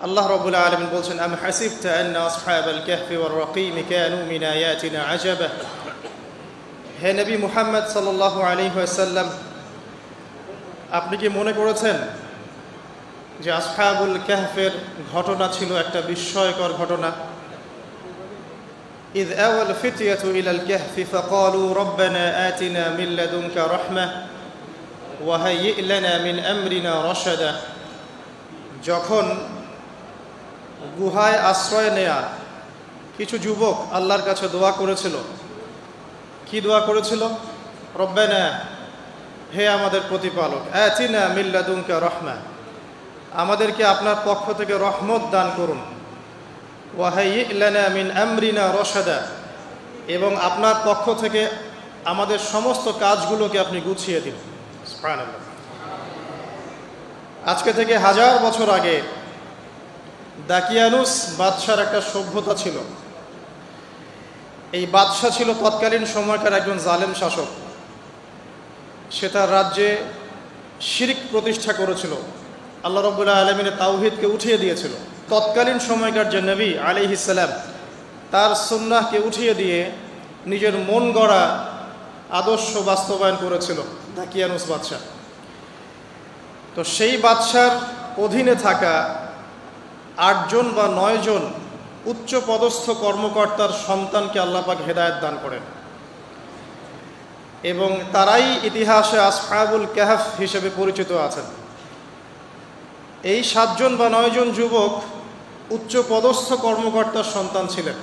আল্লাহ রাব্বুল আলামিন বলছেন, আম হাসিবতা আন্না আসহাবাল কাহফি ওয়ার রাকিম কানু মিন আয়াতিনা আজাবা। হে নবী মুহাম্মদ সাল্লাল্লাহু আলাইহি ওয়াসাল্লাম, আপনি কি মনে করেছেন যে আসহাবুল কাহফের ঘটনা ছিল একটা বিস্ময়কর ঘটনা? إذ أوى الفتية إلى الكهف فقالوا ربنا آتنا من لدنك رحمة وهيئ لنا من أمرنا رشدا। যখন গুহায় আশ্রয় নেয়া কিছু যুবক আল্লাহর কাছে দোয়া করেছিল, কি দোয়া করেছিল? রব্বানা, হে আমাদের প্রতিপালক, আতিনা মিন লাদুনকা রাহমা, আমাদেরকে আপনার পক্ষ থেকে রহমত দান করুন। ওয়াহাইয়্ লানা মিন আমরিনা রশাদা, এবং আপনার পক্ষ থেকে আমাদের সমস্ত কাজগুলোকে আপনি গুছিয়ে দিন। সুবহানাল্লাহ। আজকে থেকে 1000 বছর আগে দাকিয়ানুস বাদশার একটা সভ্যতা ছিল। এই বাদশা ছিল তৎকালীন সময়কার একজন জালেম শাসক। সে তার রাজ্যে শিরক প্রতিষ্ঠা করেছিল, আল্লাহ রাব্বুল আলামিনের তাওহীদকে উঠিয়ে দিয়েছিল। তৎকালীন সময়কার যে নবী আলাইহিস সালাম, তার সুন্নাহকে উঠিয়ে দিয়ে নিজের মন গড়া আদর্শ বাস্তবায়ন করেছিল দাকিয়ানুস বাদশা। তো সেই বাদশার অধীনে থাকা 8 জন বা 9 জন উচ্চ পদস্থ কর্মকর্তার সন্তানকে আল্লাহ পাক হেদায়েত দান করেন, এবং তারাই ইতিহাসে আসহাবুল কাহফ হিসেবে পরিচিত আছেন। এই 7 জন বা 9 জন যুবক উচ্চ পদস্থ কর্মকর্তার সন্তান ছিলেন।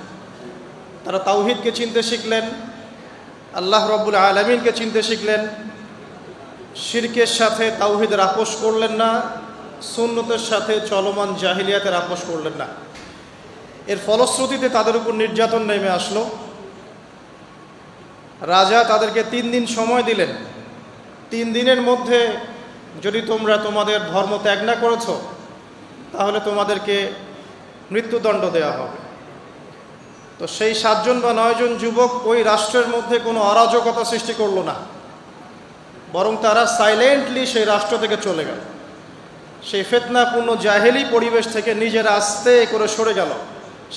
তারা তাওহীদকে চিনতে শিখলেন, আল্লাহ রাব্বুল আলামিনকে চিনতে শিখলেন, শিরকের সাথে তাওহীদের আপোষ করলেন না, সুন্নতের সাথে চলমান জাহিলিয়াতের আপোষ করলেন না। এর ফলশ্রুতিতে তাদের উপর নির্যাতন নেমে আসলো। রাজা তাদেরকে 3 দিন সময় দিলেন। 3 দিনের মধ্যে যদি তোমরা তোমাদের ধর্ম ত্যাগ না করেছ, তাহলে তোমাদেরকে মৃত্যুদণ্ড দেওয়া হবে। তো সেই 7 জন বা 9 জন যুবক ওই রাষ্ট্রের মধ্যে কোনো অরাজকতা সৃষ্টি করলো না, বরং তারা সাইলেন্টলি সেই রাষ্ট্র থেকে চলে গেল। সেই ফিতনাপূর্ণ জাহেলি পরিবেশ থেকে নিজেরা আস্তে করে সরে গেল,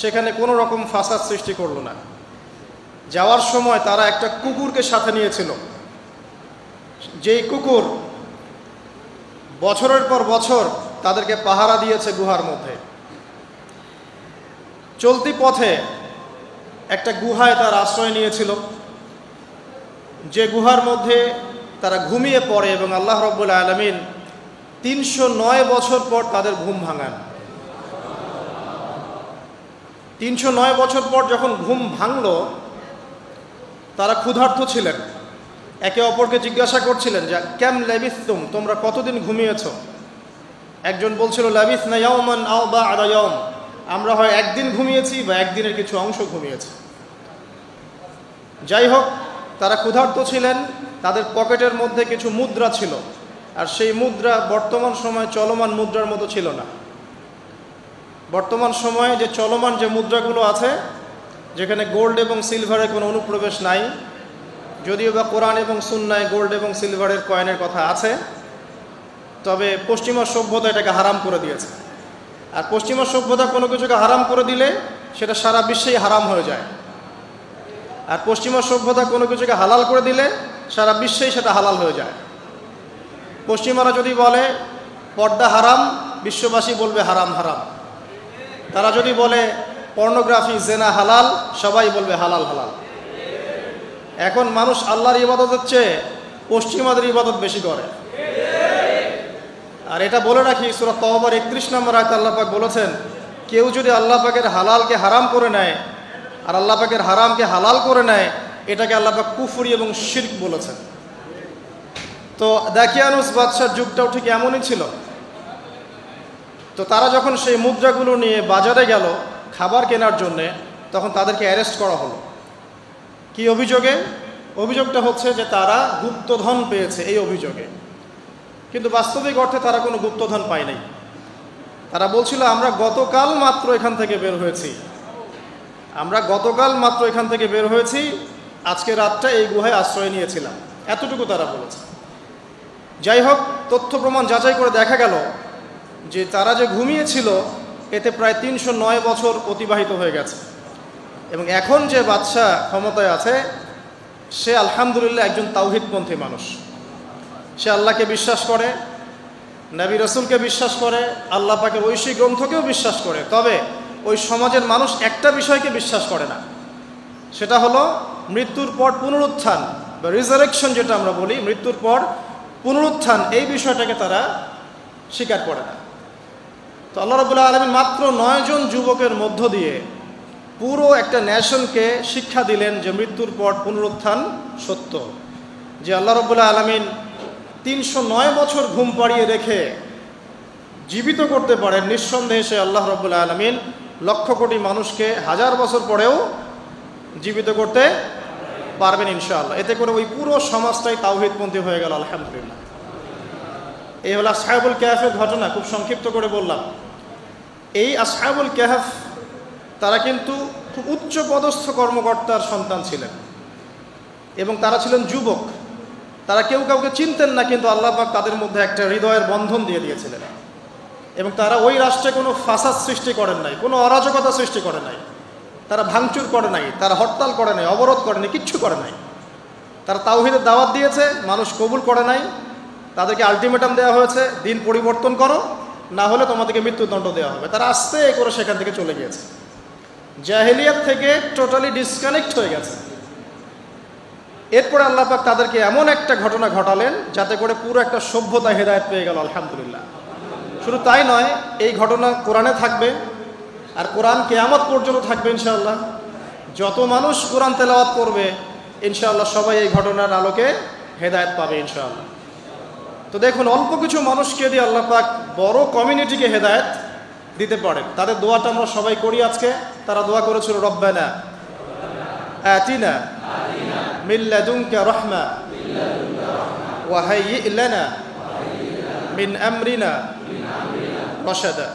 সেখানে কোনো রকম ফাসাদ সৃষ্টি করলো না। যাওয়ার সময় তারা একটা কুকুরকে সাথে নিয়েছিল, যেই কুকুর বছরের পর বছর তাদেরকে পাহারা দিয়েছে গুহার মধ্যে। চলতি পথে একটা গুহায় তার আশ্রয় নিয়েছিল, যে গুহার মধ্যে তারা ঘুমিয়ে পড়ে, এবং আল্লাহ রাব্বুল আলামিন 309 বছর পর তাদের ঘুম ভাঙান। 309 বছর পর যখন ঘুম ভাঙল, তারা ক্ষুধার্ত ছিলেন, একে অপরকে জিজ্ঞাসা করছিলেন যে কেম লাবিসতুম, তোমরা কতদিন ঘুমিয়েছ? একজন বলছিল লাবিসনা ইয়াওমান আও বা'দা ইয়াওম, আমরা হয় একদিন ঘুমিয়েছি বা একদিনের কিছু অংশ ঘুমিয়েছি। যাই হোক, তারা ক্ষুধার্ত ছিলেন, তাদের পকেটের মধ্যে কিছু মুদ্রা ছিল, আর সেই মুদ্রা বর্তমান সময়ে চলমান মুদ্রার মতো ছিল না। বর্তমান সময়ে যে চলমান যে মুদ্রাগুলো আছে, যেখানে গোল্ড এবং সিলভারের কোনো অনুপ্রবেশ নাই, যদিও বা কোরআন এবং সুন্নায় গোল্ড এবং সিলভারের কয়েনের কথা আছে, তবে পশ্চিমা সভ্যতা এটাকে হারাম করে দিয়েছে। আর পশ্চিমা সভ্যতা কোনো কিছুকে হারাম করে দিলে সেটা সারা বিশ্বেই হারাম হয়ে যায়, আর পশ্চিমা সভ্যতা কোনো কিছুকে হালাল করে দিলে সারা বিশ্বেই সেটা হালাল হয়ে যায়। পশ্চিমারা যদি বলে পর্দা হারাম, বিশ্ববাসী বলবে হারাম হারাম। তারা যদি বলে পর্নোগ্রাফি জেনা হালাল, সবাই বলবে হালাল হালাল। এখন মানুষ আল্লাহর ইবাদতের চেয়ে পশ্চিমাদের ইবাদত বেশি করে। আর এটা বলে রাখি, সূরা তাওবার 31 নম্বর আয়াতে আল্লাহ পাক বলেছেন, কেউ যদি আল্লাহ পাকের হালালকে হারাম করে নেয় আর আল্লাহ পাকের হারামকে হালাল করে নেয়, এটাকে আল্লাহ পাক কুফরি এবং শিরক বলেছেন। তো দাকিয়ানুস বাদশার যুগটাও ঠিক এমনই ছিল। তো তারা যখন সেই মুদ্রাগুলো নিয়ে বাজারে গেল খাবার কেনার জন্যে, তখন তাদেরকে অ্যারেস্ট করা হলো। কি অভিযোগে? অভিযোগটা হচ্ছে যে তারা গুপ্তধন পেয়েছে, এই অভিযোগে। কিন্তু বাস্তবিক অর্থে তারা কোনো গুপ্তধন পায় নাই। তারা বলছিল, আমরা গতকাল মাত্র এখান থেকে বের হয়েছি, আজকে রাতটা এই গুহায় আশ্রয় নিয়েছিলাম, এতটুকু তারা বলেছে। যাই হোক, তথ্য প্রমাণ যাচাই করে দেখা গেল যে তারা যে ঘুমিয়েছিল এতে প্রায় 309 বছর অতিবাহিত হয়ে গেছে। এবং এখন যে বাদশাহ ক্ষমতায় আছে সে আলহামদুলিল্লাহ একজন তাওহীদপন্থী মানুষ। সে আল্লাহকে বিশ্বাস করে, নবী রাসূলকে বিশ্বাস করে, আল্লাহ পাকের ঐশী গ্রন্থকেও বিশ্বাস করে। তবে ওই সমাজের মানুষ একটা বিষয়কে বিশ্বাস করে না, সেটা হলো মৃত্যুর পর পুনরুত্থান বা রিজারেকশন, যেটা আমরা বলি মৃত্যুর পর পুনরুত্থান, এই বিষয়টাকে তারা স্বীকার করে না। তো আল্লাহ রাব্বুল আলামিন মাত্র 9 জন যুবকের মধ্য দিয়ে পুরো একটা নেশনকে শিক্ষা দিলেন যে মৃত্যুর পর পুনরুত্থান সত্য। যে আল্লাহ রাব্বুল আলামিন 309 বছর ঘুম পাড়িয়ে রেখে জীবিত করতে পারেন, নিঃসন্দেহে সে আল্লাহ রাব্বুল আলামিন লক্ষ কোটি মানুষকে 1000 বছর পরেও জীবিত করতে পারবেন ইনশাআল্লাহ। এতে করে ওই পুরো সমাজটাই তাওহীদপন্থী হয়ে গেল আলহামদুলিল্লাহ। এই হলো আসহাবুল কাহফের ঘটনা, খুব সংক্ষিপ্ত করে বললাম। এই আসহাবুল কাহফ তারা কিন্তু খুব উচ্চ পদস্থ কর্মকর্তার সন্তান ছিলেন এবং তারা ছিলেন যুবক। তারা কেউ কাউকে চিনতেন না, কিন্তু আল্লাহ পাক তাদের মধ্যে একটা হৃদয়ের বন্ধন দিয়ে দিয়েছিলেন। এবং তারা ওই রাষ্ট্রে কোনো ফাসাদ সৃষ্টি করেন নাই, কোনো অরাজকতা সৃষ্টি করে নাই, তারা ভাঙচুর করে নাই, তারা হরতাল করে নাই, অবরোধ করে নাই, কিচ্ছু করে নাই। তারা তাওহীদের দাওয়াত দিয়েছে, মানুষ কবুল করে নাই, তাদেরকে আলটিমেটাম দেওয়া হয়েছে, দিন পরিবর্তন করো, না হলে তোমাদেরকে মৃত্যুদণ্ড দেওয়া হবে। তারা আস্তে করে সেখান থেকে চলে গিয়েছে, জাহেলিয়াত থেকে টোটালি ডিসকানেক্ট হয়ে গেছে। এরপরে আল্লাহ পাক তাদেরকে এমন একটা ঘটনা ঘটালেন যাতে করে পুরো একটা সভ্যতা হেদায়েত পেয়ে গেল আলহামদুলিল্লাহ। শুধু তাই নয়, এই ঘটনা কোরআনে থাকবে আর কোরআন কিয়ামত পর্যন্ত থাকবে ইনশাআল্লাহ। যত মানুষ কোরআন তেলাওয়াত করবে ইনশাআল্লাহ সবাই এই ঘটনার আলোকে হেদায়েত পাবে ইনশাআল্লাহ। তো দেখুন, অল্প কিছু মানুষকে দিয়ে আল্লাহ পাক বড় কমিউনিটিকে হেদায়েত দিতে পারেন। তাদের দোয়াটা আমরা সবাই করি আজকে। তারা দোয়া করেছিল, রব্বানা আতিনা মিন লাদুনকা রাহমা ওয়া হাইয়্ লানা মিন আমরিনা রাশাদা।